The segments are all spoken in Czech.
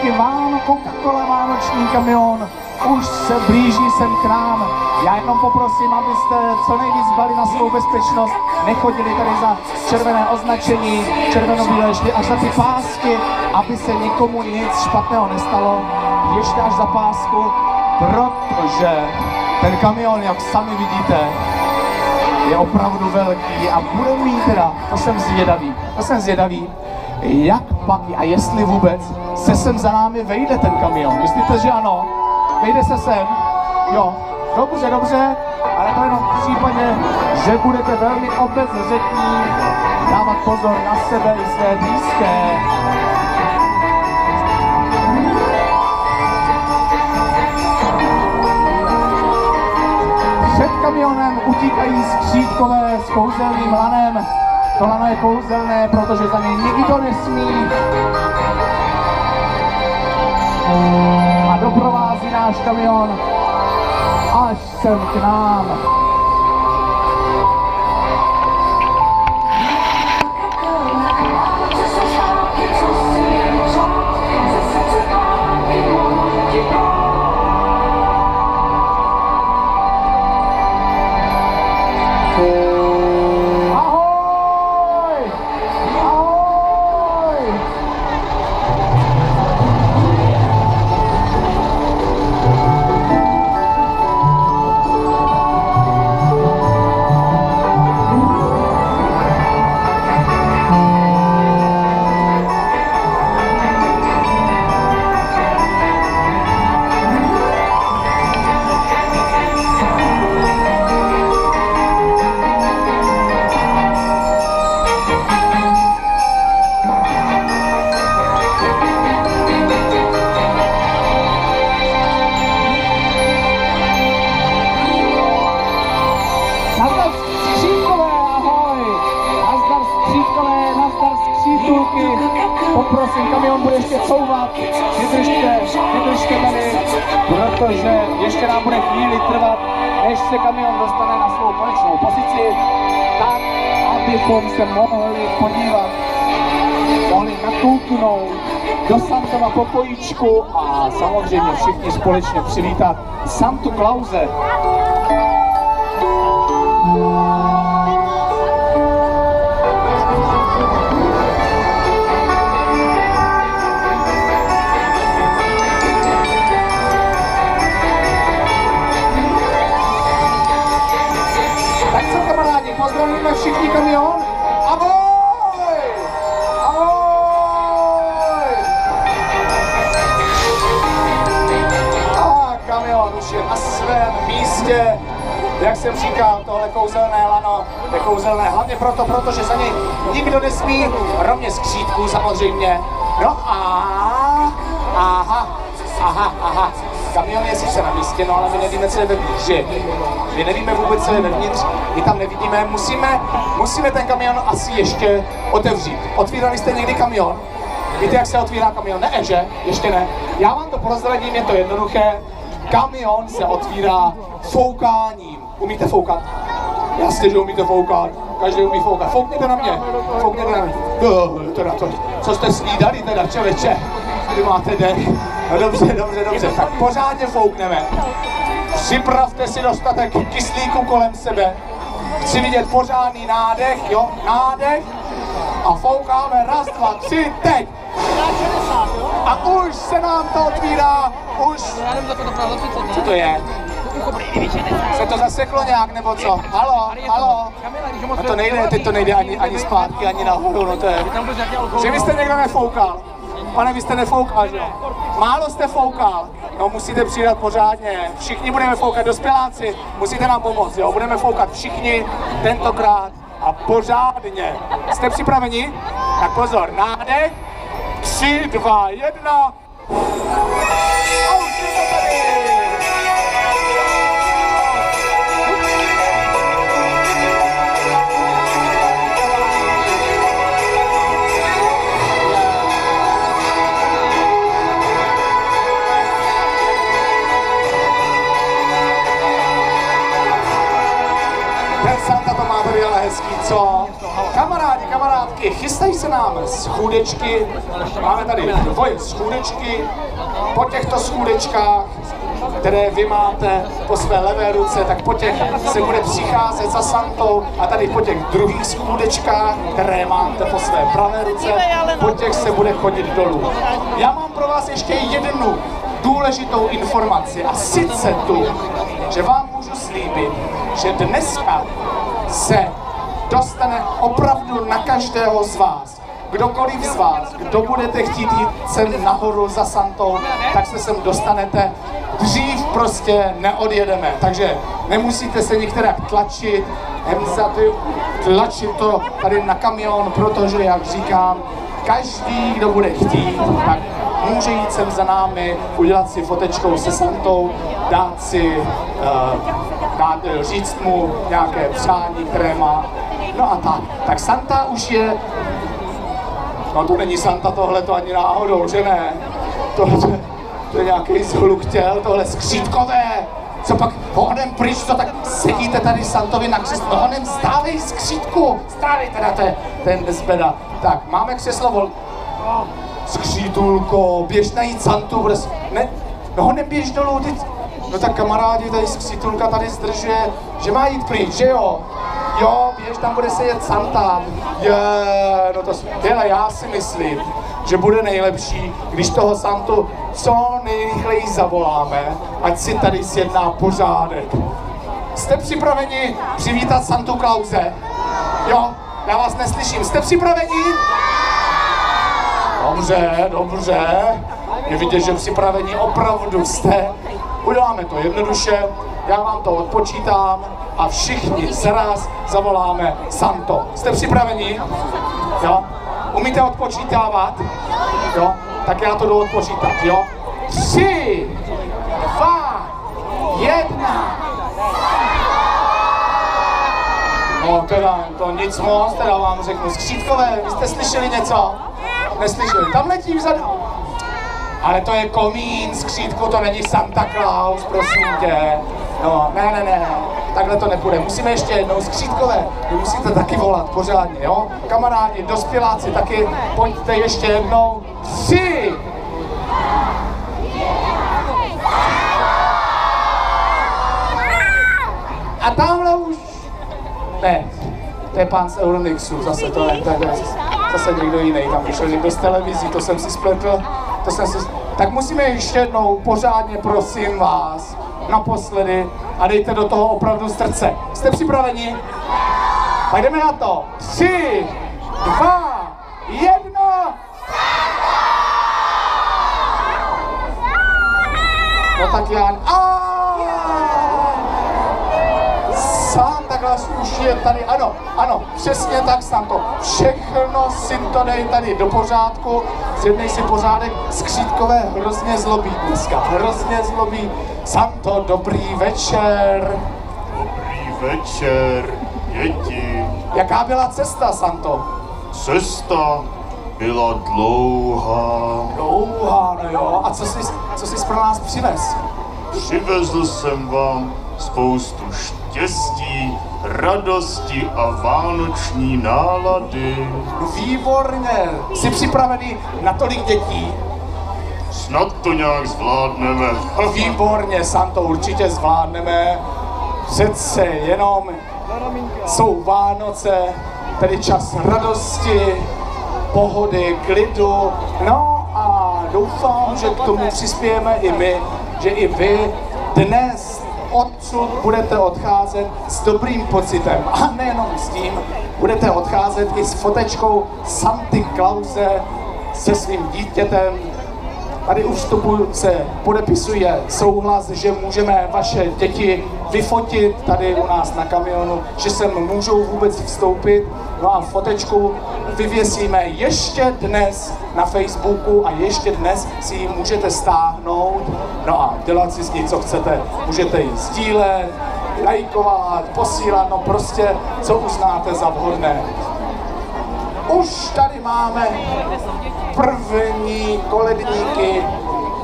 písničky Coca-Cola vánoční kamion už se blíží sem k nám. Já jenom poprosím, abyste co nejvíc dbali na svou bezpečnost, nechodili tady za červené označení, červeno-bílé, šli až za ty pásky, aby se nikomu nic špatného nestalo, ještě až za pásku, protože ten kamion, jak sami vidíte, je opravdu velký a bude mít teda, to jsem zvědavý, jak pak a jestli vůbec se sem za námi vejde ten kamion. Myslíte, že ano? Vejde se sem? Jo, dobře, ale to jenom v případě, že budete velmi obezřetní, dávat pozor na sebe i své blízké. Před kamionem utíkají skřítkové s kouzelným lanem. To lano je kouzelné, protože za něj nikdo nesmí. A doprovází náš kamion až sem k nám. Poprosím, kamion bude ještě couvat, vydržte tady, protože ještě nám bude chvíli trvat, než se kamion dostane na svou konečnou pozici, tak, abychom se mohli podívat, mohli nakouknout do Santova pokojíčku a samozřejmě všichni společně přivítat Santu Klause. Pozdravíme všichni kamion. Ahoj! Ahoj! A kamion už je na svém místě. Jak jsem říkal, tohle kouzelné lano je kouzelné hlavně proto, protože za něj nikdo nesmí, kromě skřítků samozřejmě. No a... Aha. Kamion je sice na místě, no ale my nevíme, co je vevnitř, že? My nevíme vůbec, co je vevnitř, my tam nevidíme, musíme ten kamion asi ještě otevřít. Otvírali jste někdy kamion? Víte, jak se otvírá kamion? Ne, že? Ještě ne. Já vám to prozradím, je to jednoduché. Kamion se otvírá foukáním. Umíte foukat? Jasně, že umíte foukat. Každý umí foukat. Foukněte na mě. Teda to, co jste snídali teda, člověče? Vy máte dech. No dobře, tak pořádně foukneme. Připravte si dostatek kyslíku kolem sebe. Chci vidět pořádný nádech, jo, nádech. A foukáme, 1, 2, 3, teď. A už se nám to otvírá, už. Co to je? Se to zaseklo nějak, nebo co? Halo? No to nejde, teď to nejde ani zpátky, ani nahoru, no to je. Že vy jste někdo nefoukal? Pane, vy jste nefoukal, že? Málo jste foukal. No musíte přidat pořádně. Všichni budeme foukat, dospěláci. Musíte nám pomoct, jo? Budeme foukat všichni tentokrát a pořádně. Jste připraveni? Tak pozor, nádech. 3, 2, 1. A už je to tady. Ten Santa to má tady ale hezký, co? Kamarádi, kamarádky, chystají se nám schůdečky. Máme tady dvoje schůdečky. Po těchto schůdečkách, které vy máte po své levé ruce, tak po těch se bude přicházet za Santou a tady po těch druhých schůdečkách, které máte po své pravé ruce, po těch se bude chodit dolů. Já mám pro vás ještě jednu důležitou informaci a sice tu, že vám můžu slíbit, že dneska se dostane opravdu na každého z vás. Kdokoliv z vás, kdo budete chtít jít sem nahoru za Santou, tak se sem dostanete. Dřív prostě neodjedeme, takže nemusíte se některak tlačit, tlačit to tady na kamion, protože, jak říkám, každý, kdo bude chtít, tak může jít sem za námi, udělat si fotečkou se Santou, říct mu nějaké přání, které má. No a tak Santa už je, no to není Santa tohle, to ani náhodou, že ne? To je nějaký zhluktěl, tohle skřítkové. Co pak honem pryč, to tak sedíte tady Santovi na křeslo. Honem stávej skřítku, stávej teda, ten bezbeda. Tak, máme křeslo skřítulko, běž najít Santu, ne, no honem běž dolů, teď. No tak kamarádi, tady skřítulka tady zdržuje, že má jít pryč, že jo? Jo, běž, tam bude sedět Santa. No to hele, já si myslím, že bude nejlepší, když toho Santu co nejrychleji zavoláme, ať si tady zjedná pořádek. Jste připraveni přivítat Santu Klause? Jo, já vás neslyším. Jste připraveni? Dobře. Je vidět, že připraveni opravdu jste. Uděláme to jednoduše, já vám to odpočítám a všichni zaraz zavoláme Santo. Jste připraveni? Jo? Umíte odpočítávat? Jo? Tak já to jdu odpočítat, jo? 3, 2, 1. No teda, to nic moc, teda vám řeknu. Skřítkové, vy jste slyšeli něco? Neslyšeli, tam letí vzadu. Ale to je komín, skřítku, to není Santa Claus, prosím tě. No, ne, takhle to nepůjde. Musíme ještě jednou, skřítkové, vy musíte taky volat pořádně, jo? Kamarádi, dospěláci, taky pojďte ještě jednou. 3. A tamhle už... Ne, to je pán z Euronixu, zase to je zase někdo jiný, tam vyšel někdo z televizí, to jsem si spletl, Tak musíme ještě jednou, pořádně prosím vás, naposledy a dejte do toho opravdu srdce. Jste připraveni? Tak jdeme na to. 3, 2, 1. No tak Jan. Santa Claus už je tady, ano, přesně tak, Santo. Všechno si to dej tady do pořádku, zjednej si pořádek, skřítkové hrozně zlobí dneska, hrozně zlobí. Santo, dobrý večer. Dobrý večer, děti. Jaká byla cesta, Santo? Cesta byla dlouhá. Dlouhá, no jo. A co jsi pro nás přivez? Přivezl jsem vám spoustu štěstí, radosti a vánoční nálady. Výborně. Jsi připravený na tolik dětí? Snad to nějak zvládneme. Výborně, Santo, určitě zvládneme. Přece jenom jsou Vánoce, tedy čas radosti, pohody, klidu. No a doufám, že k tomu přispějeme i my, že i vy dnes odsud budete odcházet s dobrým pocitem. A nejenom s tím, budete odcházet i s fotečkou Santy Klause se svým dítětem. Tady u vstupu se podepisuje souhlas, že můžeme vaše děti vyfotit tady u nás na kamionu, že sem můžou vůbec vstoupit. No a fotečku vyvěsíme ještě dnes na Facebooku a ještě dnes si ji můžete stáhnout. No a dělat si s ní, co chcete. Můžete ji sdílet, lajkovat, posílat, no prostě, co uznáte za vhodné. Už tady máme první koledníky,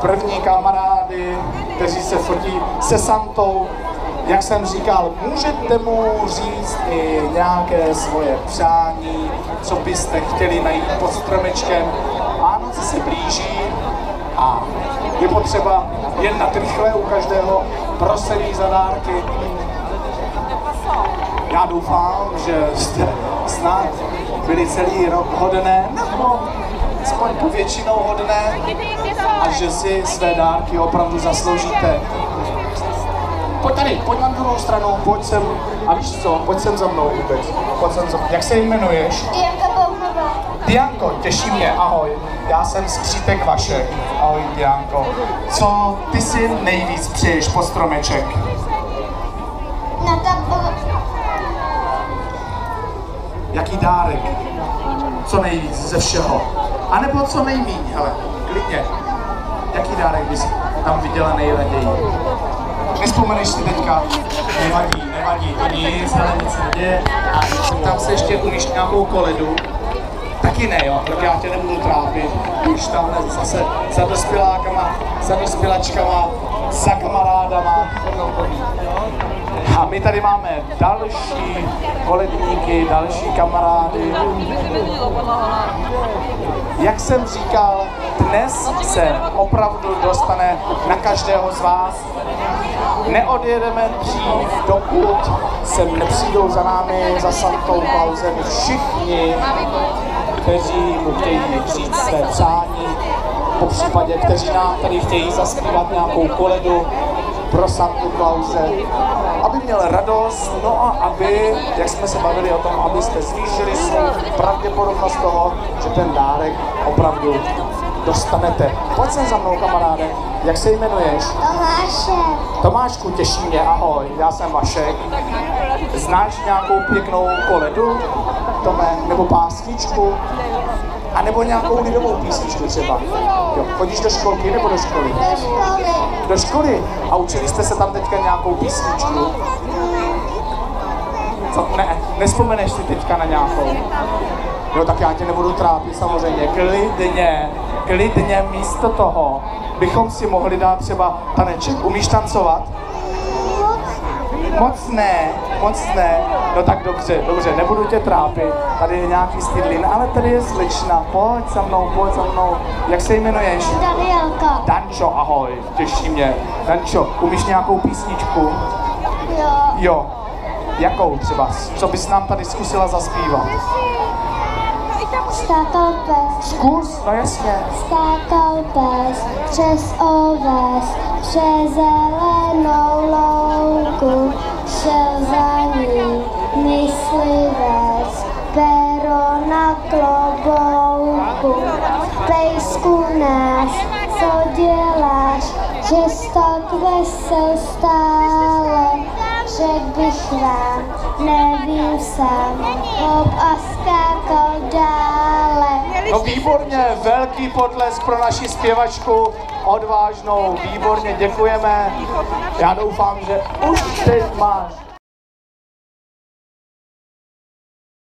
první kamarády, kteří se fotí se Santou. Jak jsem říkal, můžete mu říct i nějaké svoje přání, co byste chtěli najít pod stromečkem. Vánoce se blíží a je potřeba jednat rychle u každého prosení za dárky. Já doufám, že jste snad byli celý rok hodné, nebo aspoň povětšinou hodné a že si své dárky opravdu zasloužíte. Pojď tady, pojď na druhou stranu, pojď sem. A víš co, pojď sem za mnou vůbec. Pojď sem za mnou. Jak se jmenuješ? Dianka Bouchová. Dianko, těší mě, ahoj. Já jsem Skřípek Vašek. Ahoj, Dianko. Co ty si nejvíc přeješ po stromeček? Na tabulu. Jaký dárek? Co nejvíc ze všeho? A nebo co nejmíň, hele, klidně. Jaký dárek bys tam viděla nejraději? Nespomeneš si teďka? Nevadí, to nic, ale nic neděje. A tam se ještě umíš nějakou koledu? Taky ne, jo, tak já tě nebudu trápit. Už tamhle zase za dospělákama, za dospělačkama, za kamarádama. A my tady máme další koledníky, další kamarády. Jak jsem říkal, dnes se opravdu dostane na každého z vás. Neodjedeme dřív, dokud sem nepřijdou za námi, za Santou Clausem všichni, kteří mu chtějí říct své přání, po případě, kteří nám tady chtějí zaspívat nějakou koledu pro Santu Klause, aby měl radost, no a aby, jak jsme se bavili o tom, abyste zvýšili svou pravděpodobnost toho, že ten dárek opravdu dostanete. Pojď sem za mnou, kamaráde. Jak se jmenuješ? Tomášek. Tomášku, těší mě, ahoj, já jsem Vašek. Znáš nějakou pěknou koledu, Tome, nebo pásničku? A nebo nějakou lidovou písničku třeba? Jo, chodíš do školky nebo do školy? Do školy. Do školy? A učili jste se tam teďka nějakou písničku? Co? Ne, nespomeneš si teďka na nějakou? Jo, tak já tě nebudu trápit samozřejmě. Klidně místo toho bychom si mohli dát třeba taneček. Umíš tancovat? Moc ne. No tak dobře, nebudu tě trápit. Tady je nějaký stydlin, ale tady je slečna. Pojď za mnou. Jak se jmenuješ? Danielka. Dančo, ahoj, těší mě. Dančo, umíš nějakou písničku? Jo. Jakou třeba? Co bys nám tady zkusila zaspívat? Skákal pes. Zkus, no jasně. Skákal pes přes oves, přes zelenou louku, šel za ní myslivec, pero na klobouku. Pejsku náš, co děláš, že jsi tak vesel stále, řekl bych vám, nevím sám, hop a skákal dále. No výborně, velký potlesk pro naši zpěvačku, odvážnou, výborně, děkujeme. Já doufám, že už teď máš